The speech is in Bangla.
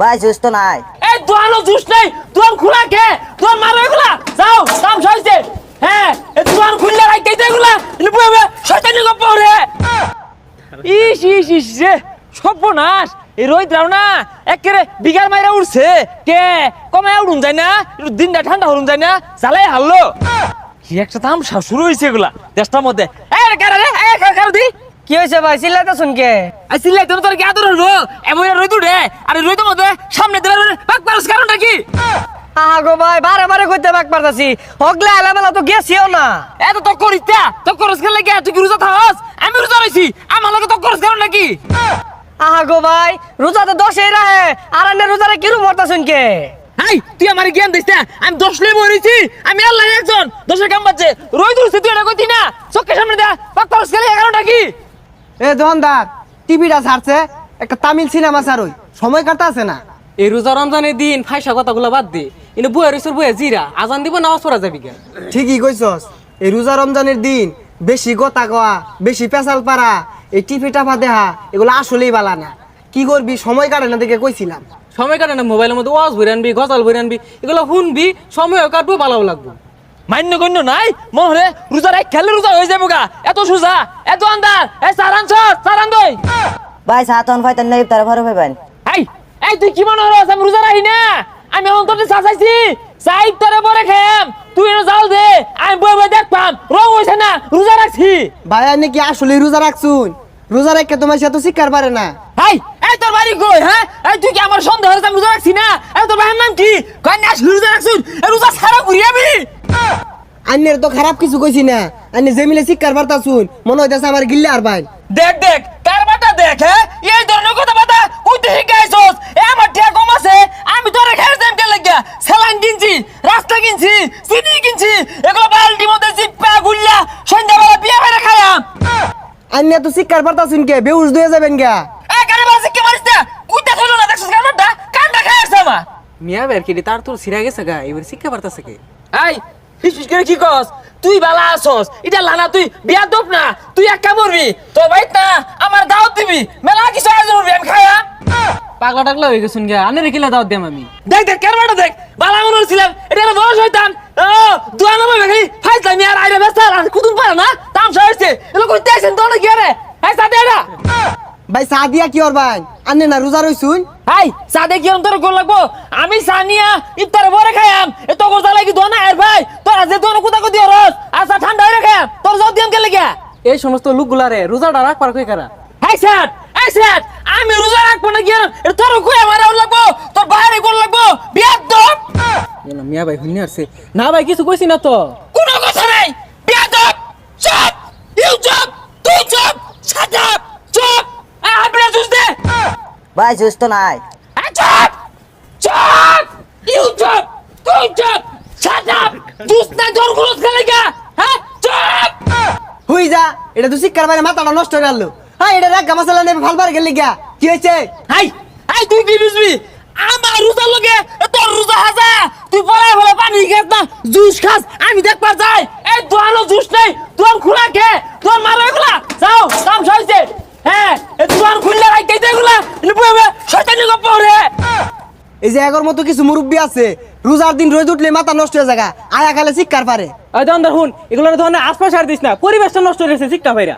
ভাই জুস তো নাই। এই দোয়ানো জুস নাই, দোয়ান খোলা কে? দোয়ান মারো এগুলা, যাও দাম সইছে। হ্যাঁ এই দোয়ান খুললে রাখতে দে এগুলা, বুঝবে শয়তানি গপ্প রে। ইস ইস ইস রে সর্বনাশ, এই রোহিতরাও না একেবারে বিঘার মাইরা উঠছে। কে কমে উঠুন যায় না, একটু দিনটা ঠান্ডা হরুন যায় না, জ্বালাই হারলো। কি একটা তামসা শুরু হয়েছে এগুলা দেশটার মধ্যে। দি কি হয়েছে ভাই চিল্লাইতে শুনকে? আসলে তোর কি আদর হলো এমন রোদ উঠে আর রোদের মধ্যে সামনে দেবার কারণটা কি? আগো ভাই বারে বারে কইতে বাক পারতাছি হগলে আলাবেলা তো গেছিও না। এত তো করিস না, তো করস কেন লাগে? তুই কি রোজা থাকস? আমি রোজা রইছি, আমার লগে তো করস কারণ নাকি? আগো ভাই রোজা তো 10 রাহে আর আনে রোজারে কিরু মরতা শুনকে? হাই তুই আমার জ্ঞান দিস না, আমি 10 লে মরেছি, আমি আল্লাহ একজন 10 কাম বাজছে রোদ উঠছে, তুই এটা কইতি না চোখের সামনে দা পাক করস কেন কারণটা কি? এ দোকানদার টিভিটা ছাড়ছে, একটা তামিল সিনেমা ছাড়ই, সময় কাটা আছে না। এই রোজা রমজানের দিন ফাইসা কথাগুলো বাদ দে, কিন্তু বইয়া রইছর বইয়া জিরা আজান দিব নামাজ পড়া যাবি কেন? ঠিকই কইছস, এই রোজা রমজানের দিন বেশি কথা কওয়া, বেশি পেশাল পারা, এই টিভি টাফা দেখা এগুলো আসলেই বালা না। কি করবি, সময় কাটে না দেখে কইছিলাম। সময় কাটে না, মোবাইলের মধ্যে ওয়াজ ভরে আনবি, গজাল ভরে আনবি, এগুলো শুনবি, সময়ও কাটবো, ভালো লাগবো। মান্য গণ্য নাই মনে হলে রোজার এক খেলে রোজা হয়ে যাবো গা, এত সোজা এত আন্দার। এই সারান সারান দই ভাই সাতন ফাইতেন না ইফতারে ভরে পাইবেন। এই এই তুই কি মনে হস আমি রোজা রাখি না? আমি অন্তরে চাচাইছি চাই ইফতারে পরে খাম, তুই এনে যাও দে, আমি বই বই দেখবাম রং হইছে না রোজা রাখছি। ভাই আমি কি আসলে রোজা রাখছুন? রোজা রেখে তোমার সাথে শিকার পারে না। হাই এই তোর বাড়ি কই? হ্যাঁ এই তুই কি আমার সন্দেহ হচ্ছে আমি রোজা রাখছি না? এই তোর ভাইয়ের নাম কি? কই না রোজা রাখছুন, এই রোজা সারা ঘুরি আমি। আন্নের তো খারাপ কিছু কইছি না, আন্নে যে মিলে শিকার পারতাছুন মনে হইতাছে আমার গিল্লে আর ভাই। দেখ দেখ কারবাটা দেখ, হ্যাঁ এই ধরনের কথা বাতা কইতে শিখাইছস। এ আমার টিয়া কম আছে, আমি তোরে খেয়ে যাম কে লাগিয়া স্যালাইন কিনছি, রাস্তা কিনছি, চিনি কিনছি, এগুলো বালতির মধ্যে চিপা গুল্লা সন্ধ্যাবেলা বিয়ে করে খায়াম। আন্নে তো শিকার পারতাছুন কে বেউস দিয়ে যাবেন গা। এ কারে বাসে কি মারিস না? কইতে হলো না দেখছস কারবাটা কান্ডা খাইছে মা। মিয়া বের কি তার তোর সিরা গেছে গা, এবার শিক্ষা পারতাছে কে? এই হিসহিস করে কি কস? তুই বালা আসস, এটা লানা তুই বিয়া দপ না, তুই একা মরবি, তোর বাইত না আমার দাওয়াত দিবি, মেলা কিছু আয়োজন করবি, আমি খায়া। পাগলা টাগলা হয়ে গেছুন গা, আনে রেখিলা দাওয়াত দিয়াম আমি। দেখ দেখ কারবাটা দেখ, বালা মনে হচ্ছিলাম এটা একটা বড় শয়তান। ও দুয়া নামে ভাই ফাইজলামি আর আইরে ব্যস্ত আর কুতুম পারে না, তামসা হইছে এলো কইতে আইছেন তো না কি আরে? এই সাথে এটা ভাই চা দিয়া কি ওর ভাই? আন্নে না রোজা রইছুন? হাই সাদে কি তোর গোল লাগবো? আমি সানিয়া ইফতারে পরে খাইয়াম, এ তো গোজা লাগি দোনা এর ভাই তোরা যে দোনা কুতা কুতি রস আচ্ছা ঠান্ডা হয়ে খাইয়াম, তোর জব দিয়াম কে লাগিয়া? এই সমস্ত লোকগুলারে রোজাটা রাখবার কই কারা? হাই স্যার এই স্যার আমি রোজা রাখবো না কি? এটা তোর কই আমার লাগবো, তোর বাইরে গোল লাগবো বিয়ার দপ। মিয়া ভাই হুন্নি আসছে না ভাই, কিছু কইছি না তো। কোনো কথা নাই, বিয়ার দপ চুপ, ইউ চুপ, তুই চুপ, শাট আপ চুপ। আপনি জুস দে। ভাই জুস তো নাই। চুপ চুপ, ইউ চুপ, তুই চুপ, শাট আপ। জুস না তোর গুলো খেলে গা, হ্যাঁ চুপ। হই যা, এটা তো শিকার পারে মাথাটা নষ্ট হয়ে গেল। হ্যাঁ এটা রাখা মশলা নেবে ফালবার গেলে গা। কি হয়েছে? হাই হাই তুই কি বুঝবি? আমার রোজা লগে তোর রোজা হাজা, তুই পড়ায় বলে পানি খাস না জুস খাস, আমি দেখবার যাই এই দোয়ানো জুস নেই, দোয়ান খোলা কে? তোর মারো এগুলা, যাও দাম সইছে। হ্যাঁ এই দোয়ান খুললে রাখতে দে এগুলা, শয়তানি গপ্প রে। এই যে এগর মতো কিছু মুরব্বী আছে, রোজার দিন রোজ উঠলে মাথা নষ্ট হয়ে যায়, আয়া খালে শিকার পারে। ওই দোকানদার হুন, এগুলোর ধরনের আশপাশ আর দিস না, পরিবেশটা নষ্ট হয়েছে শিক্ষা ভাইরা।